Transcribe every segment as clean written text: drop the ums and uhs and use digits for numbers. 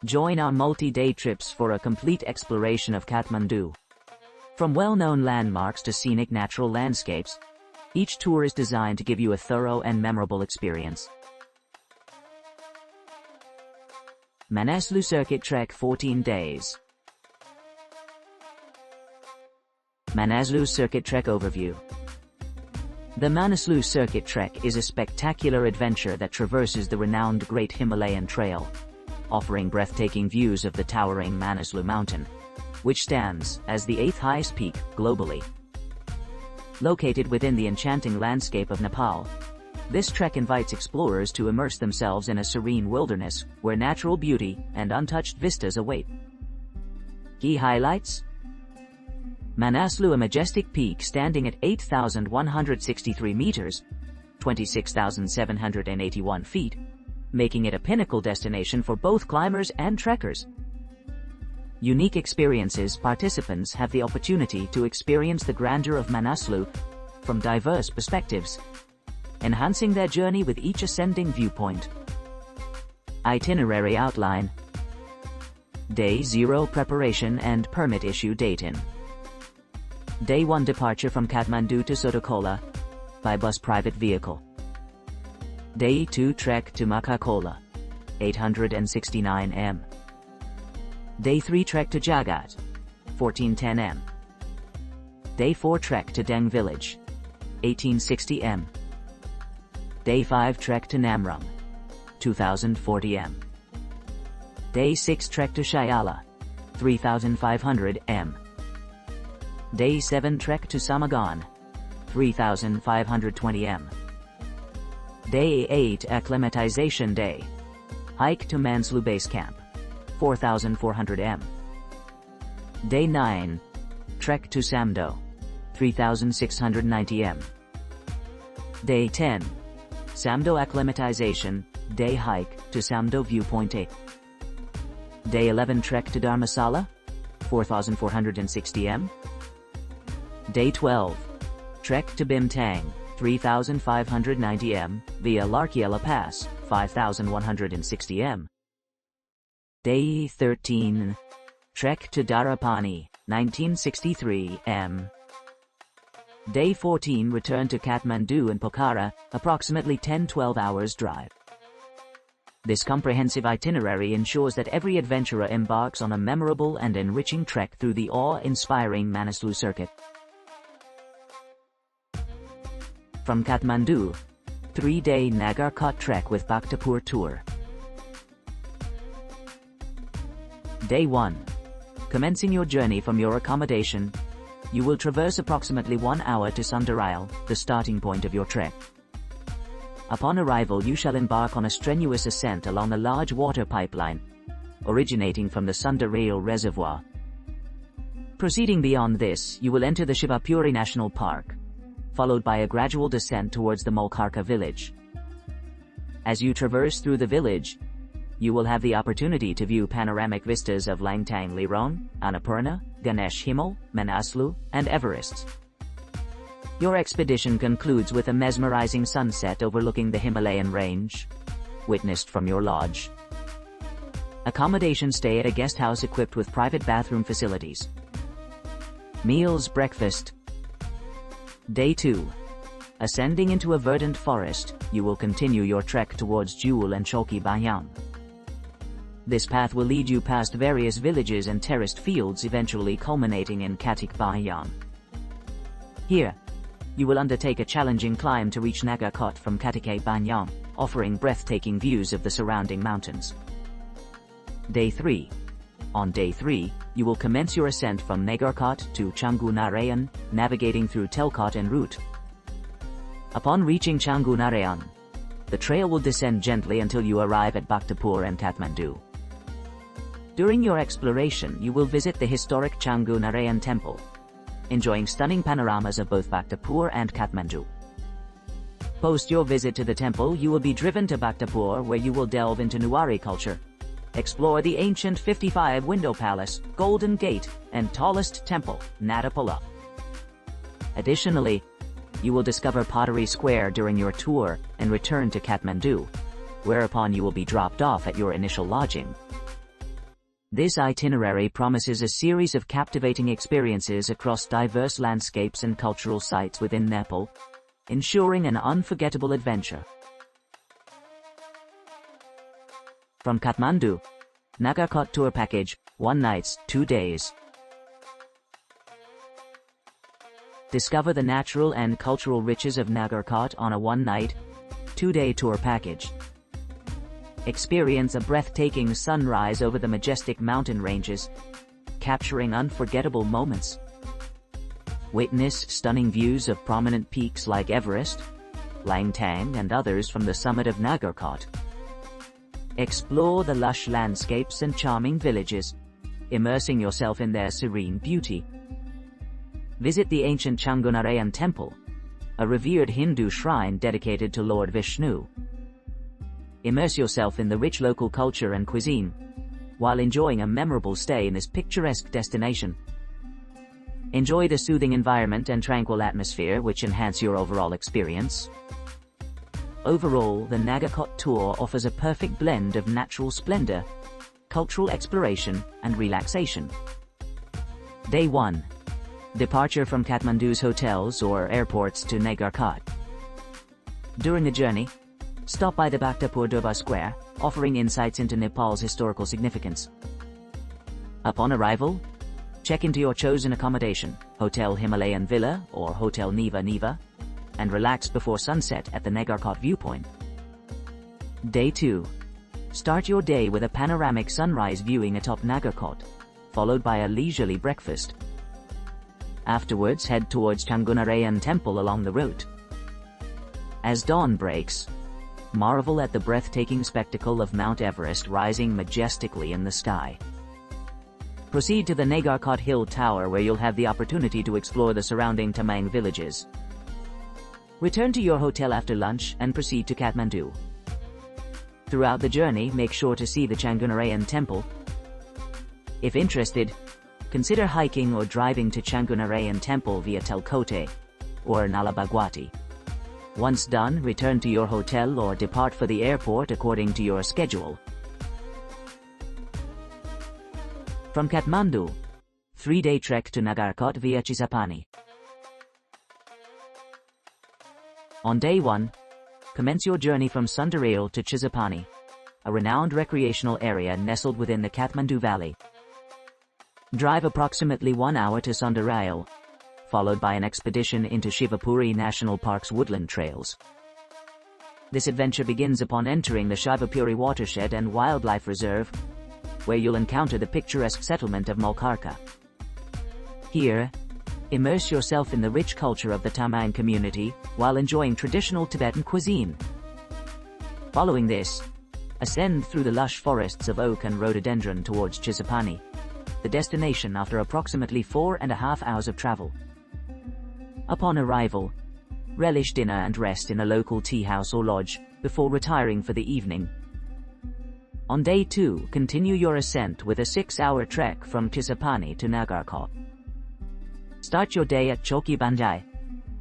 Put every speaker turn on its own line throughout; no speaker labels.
Join our multi-day trips for a complete exploration of Kathmandu. From well-known landmarks to scenic natural landscapes, each tour is designed to give you a thorough and memorable experience. Manaslu Circuit Trek 14 days. Manaslu Circuit Trek Overview. The Manaslu Circuit Trek is a spectacular adventure that traverses the renowned Great Himalayan Trail, offering breathtaking views of the towering Manaslu Mountain, which stands as the 8th highest peak globally. Located within the enchanting landscape of Nepal, this trek invites explorers to immerse themselves in a serene wilderness where natural beauty and untouched vistas await. Key highlights: Manaslu, a majestic peak standing at 8,163 meters, 26,781 feet, making it a pinnacle destination for both climbers and trekkers. Unique experiences: participants have the opportunity to experience the grandeur of Manaslu from diverse perspectives, enhancing their journey with each ascending viewpoint. Itinerary outline. Day 0 preparation and permit issue date in. Day 1 departure from Kathmandu to Sotokola by bus private vehicle. Day 2 trek to Makakola, 869 m. Day 3 trek to Jagat, 1410 m. Day 4 trek to Deng village, 1860 m. Day 5 trek to Namrung, 2040 m. Day 6 trek to Shayala, 3500 m. Day 7 trek to Samagon, 3520 m. Day 8 acclimatization day. Hike to Manaslu Base Camp, 4,400 m. Day 9 trek to Samdo, 3,690 m. Day 10 Samdo acclimatization day hike to Samdo Viewpoint 8. Day 11 trek to Dharmasala, 4,460 m. Day 12 trek to Bimtang, 3,590 m via Larkiela Pass, 5,160 m. Day 13 trek to Dharapani, 1963 m. Day 14 return to Kathmandu and Pokhara, approximately 10-12 hours drive. This comprehensive itinerary ensures that every adventurer embarks on a memorable and enriching trek through the awe-inspiring Manaslu circuit. From Kathmandu, 3-day Nagarkot trek with Bhaktapur tour. Day 1. Commencing your journey from your accommodation, you will traverse approximately 1 hour to Sundarayal, the starting point of your trek. Upon arrival, you shall embark on a strenuous ascent along a large water pipeline, originating from the Sundarayal reservoir. Proceeding beyond this, you will enter the Shivapuri National Park, followed by a gradual descent towards the Molkarka village. As you traverse through the village, you will have the opportunity to view panoramic vistas of Langtang Lirong, Annapurna, Ganesh Himal, Manaslu, and Everest. Your expedition concludes with a mesmerizing sunset overlooking the Himalayan range, witnessed from your lodge. Accommodation: stay at a guest house equipped with private bathroom facilities. Meals: breakfast. Day 2. Ascending into a verdant forest, you will continue your trek towards Jewel and Chalki Bayam. This path will lead you past various villages and terraced fields, eventually culminating in Katik Bayam. Here, you will undertake a challenging climb to reach Nagarkot from Katike Bayam, offering breathtaking views of the surrounding mountains. Day 3. On Day 3, you will commence your ascent from Nagarkot to Changu Narayan, navigating through Telkot en route. Upon reaching Changu Narayan, the trail will descend gently until you arrive at Bhaktapur and Kathmandu. During your exploration, you will visit the historic Changu Narayan temple, enjoying stunning panoramas of both Bhaktapur and Kathmandu. Post your visit to the temple, you will be driven to Bhaktapur, where you will delve into Nuari culture, explore the ancient 55-window palace, Golden Gate, and tallest temple, Natapala. Additionally, you will discover Pottery Square during your tour and return to Kathmandu, whereupon you will be dropped off at your initial lodging. This itinerary promises a series of captivating experiences across diverse landscapes and cultural sites within Nepal, ensuring an unforgettable adventure. From Kathmandu, Nagarkot Tour Package, 1 nights, 2 days. Discover the natural and cultural riches of Nagarkot on a 1-night, 2-day tour package. Experience a breathtaking sunrise over the majestic mountain ranges, capturing unforgettable moments. Witness stunning views of prominent peaks like Everest, Langtang and others from the summit of Nagarkot. Explore the lush landscapes and charming villages, immersing yourself in their serene beauty. Visit the ancient Changunarayan temple, a revered Hindu shrine dedicated to Lord Vishnu. Immerse yourself in the rich local culture and cuisine, while enjoying a memorable stay in this picturesque destination. Enjoy the soothing environment and tranquil atmosphere which enhance your overall experience. Overall, the Nagarkot tour offers a perfect blend of natural splendor, cultural exploration, and relaxation. Day 1. Departure from Kathmandu's hotels or airports to Nagarkot. During the journey, stop by the Bhaktapur Durbar Square, offering insights into Nepal's historical significance. Upon arrival, check into your chosen accommodation, Hotel Himalayan Villa or Hotel Niva, and relax before sunset at the Nagarkot viewpoint. Day 2. Start your day with a panoramic sunrise viewing atop Nagarkot, followed by a leisurely breakfast. Afterwards, head towards Changunarayan temple along the route. As dawn breaks, marvel at the breathtaking spectacle of Mount Everest rising majestically in the sky. Proceed to the Nagarkot Hill Tower where you'll have the opportunity to explore the surrounding Tamang villages. Return to your hotel after lunch and proceed to Kathmandu. Throughout the journey, make sure to see the Changunarayan temple. If interested, consider hiking or driving to Changunarayan temple via Telkote or Nalabagwati. Once done, return to your hotel or depart for the airport according to your schedule. From Kathmandu, 3-day trek to Nagarkot via Chisapani. On day 1, commence your journey from Sundarayal to Chisapani, a renowned recreational area nestled within the Kathmandu Valley. Drive approximately 1 hour to Sundarayal, followed by an expedition into Shivapuri National Park's woodland trails. This adventure begins upon entering the Shivapuri Watershed and Wildlife Reserve, where you'll encounter the picturesque settlement of Malkarka. Here, immerse yourself in the rich culture of the Tamang community while enjoying traditional Tibetan cuisine. Following this, ascend through the lush forests of oak and rhododendron towards Chisapani, the destination after approximately 4.5 hours of travel. Upon arrival, relish dinner and rest in a local tea house or lodge before retiring for the evening. On day 2, continue your ascent with a 6-hour trek from Chisapani to Nagarkot. Start your day at Choki Banjai,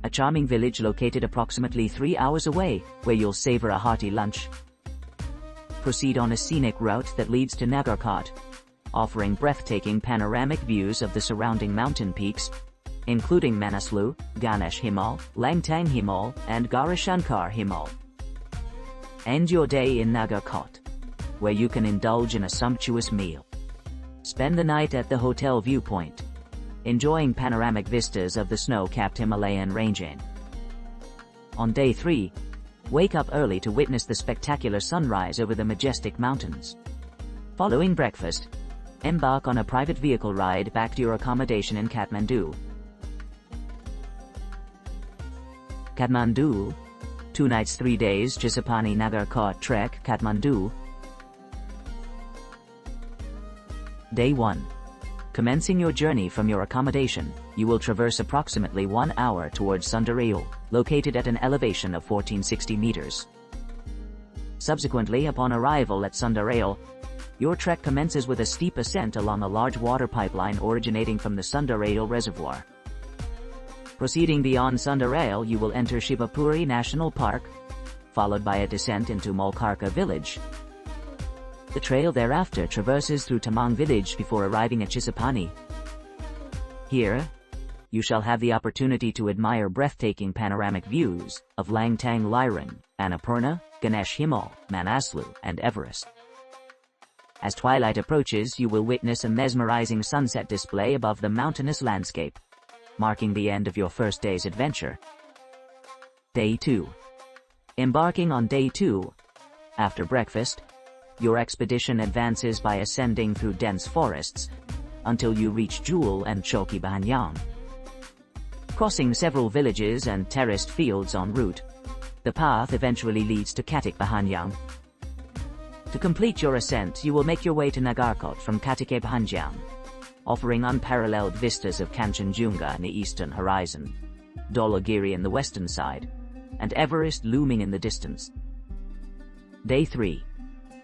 a charming village located approximately 3 hours away, where you'll savor a hearty lunch. Proceed on a scenic route that leads to Nagarkot, offering breathtaking panoramic views of the surrounding mountain peaks, including Manaslu, Ganesh Himal, Langtang Himal, and Gaurashankar Himal. End your day in Nagarkot, where you can indulge in a sumptuous meal. Spend the night at the hotel viewpoint, enjoying panoramic vistas of the snow-capped Himalayan range. On day 3, wake up early to witness the spectacular sunrise over the majestic mountains. Following breakfast, embark on a private vehicle ride back to your accommodation in Kathmandu. Kathmandu, 2 nights 3 days Chisapani Nagarkot trek Kathmandu. Day 1. Commencing your journey from your accommodation, you will traverse approximately 1 hour towards Sundarayal, located at an elevation of 1460 meters. Subsequently, upon arrival at Sundarayal, your trek commences with a steep ascent along a large water pipeline originating from the Sundarayal Reservoir. Proceeding beyond Sundarayal, you will enter Shivapuri National Park, followed by a descent into Malkarka village. The trail thereafter traverses through Tamang village before arriving at Chisapani. Here, you shall have the opportunity to admire breathtaking panoramic views of Langtang Liren, Annapurna, Ganesh Himal, Manaslu, and Everest. As twilight approaches, you will witness a mesmerizing sunset display above the mountainous landscape, marking the end of your first day's adventure. Day 2. Embarking on Day 2. After breakfast, your expedition advances by ascending through dense forests until you reach Jewel and Choki Bahanyang. Crossing several villages and terraced fields en route, the path eventually leads to Katik Bahanyang. To complete your ascent, you will make your way to Nagarkot from Katik Bahanyang, offering unparalleled vistas of Kanchenjunga in the eastern horizon, Dholagiri in the western side, and Everest looming in the distance. Day 3.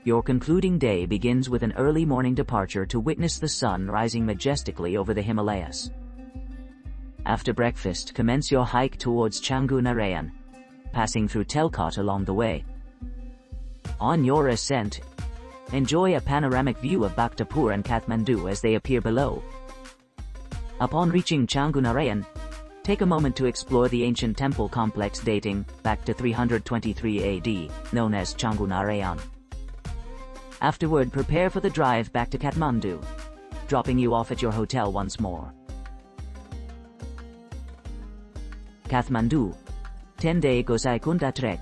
Your concluding day begins with an early morning departure to witness the sun rising majestically over the Himalayas. After breakfast, commence your hike towards Canggu Narayan, passing through Telkot along the way. On your ascent, enjoy a panoramic view of Bhaktapur and Kathmandu as they appear below. Upon reaching Canggu Narayan, take a moment to explore the ancient temple complex dating back to 323 AD, known as Canggu Narayan. Afterward, prepare for the drive back to Kathmandu, dropping you off at your hotel once more. Kathmandu, 10-day Gosaikunda trek.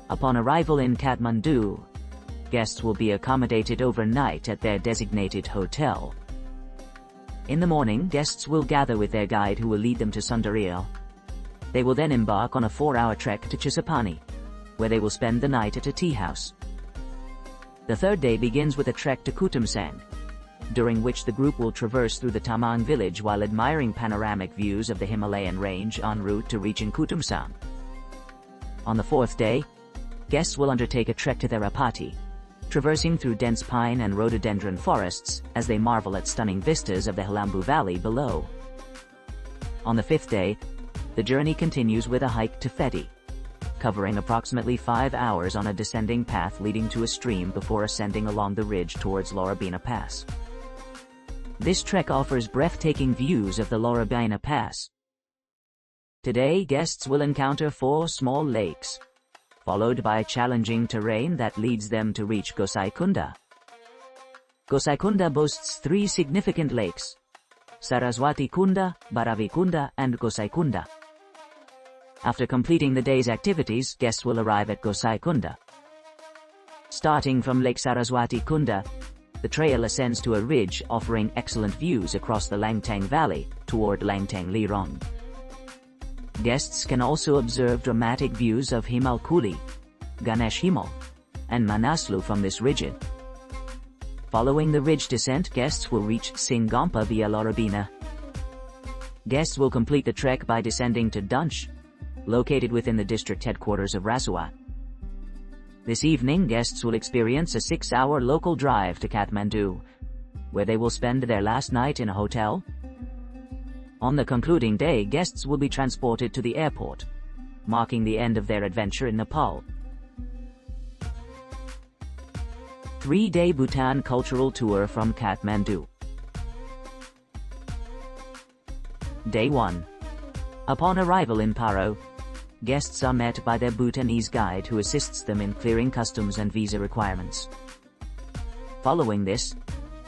Upon arrival in Kathmandu, guests will be accommodated overnight at their designated hotel. In the morning, guests will gather with their guide who will lead them to Sundaril. They will then embark on a 4-hour trek to Chisapani, where they will spend the night at a tea house. The third day begins with a trek to Kutumsang, during which the group will traverse through the Tamang village while admiring panoramic views of the Himalayan range en route to reaching Kutumsang. On the fourth day, guests will undertake a trek to Therapati, traversing through dense pine and rhododendron forests as they marvel at stunning vistas of the Hilambu Valley below. On the fifth day, the journey continues with a hike to Fedi, covering approximately 5 hours on a descending path leading to a stream before ascending along the ridge towards Lorabina Pass. This trek offers breathtaking views of the Lorabina Pass. Today, guests will encounter 4 small lakes, followed by challenging terrain that leads them to reach Gosaikunda. Gosaikunda boasts 3 significant lakes: Saraswati Kunda, Bharavi Kunda, and Gosaikunda. After completing the day's activities, guests will arrive at Gosaikunda. Starting from Lake Saraswati Kunda, the trail ascends to a ridge offering excellent views across the Langtang Valley toward Langtang Lirong. Guests can also observe dramatic views of Himal Kuli, Ganesh Himal, and Manaslu from this ridge. Following the ridge descent, guests will reach Singampa via Lorabina. Guests will complete the trek by descending to Dunch, located within the district headquarters of Rasuat. This evening, guests will experience a 6-hour local drive to Kathmandu, where they will spend their last night in a hotel. On the concluding day, guests will be transported to the airport, marking the end of their adventure in Nepal. 3-day Bhutan cultural tour from Kathmandu. Day 1. Upon arrival in Paro, guests are met by their Bhutanese guide who assists them in clearing customs and visa requirements. Following this,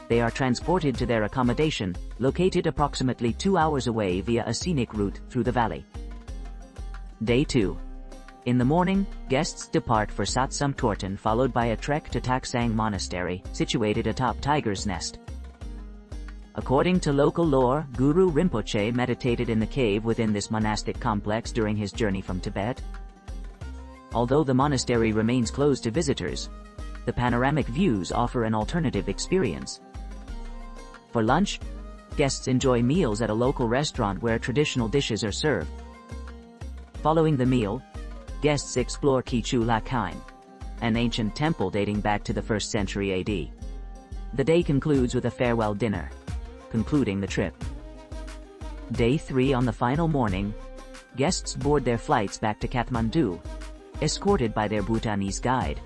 they are transported to their accommodation, located approximately 2 hours away via a scenic route through the valley. Day 2. In the morning, guests depart for Satsam Tortan, followed by a trek to Taksang Monastery, situated atop Tiger's Nest. According to local lore, Guru Rinpoche meditated in the cave within this monastic complex during his journey from Tibet. Although the monastery remains closed to visitors, the panoramic views offer an alternative experience. For lunch, guests enjoy meals at a local restaurant where traditional dishes are served. Following the meal, guests explore Kichu Lakhain, an ancient temple dating back to the 1st century AD. The day concludes with a farewell dinner, concluding the trip. Day 3. On the final morning, guests board their flights back to Kathmandu, Escorted by their Bhutanese guide,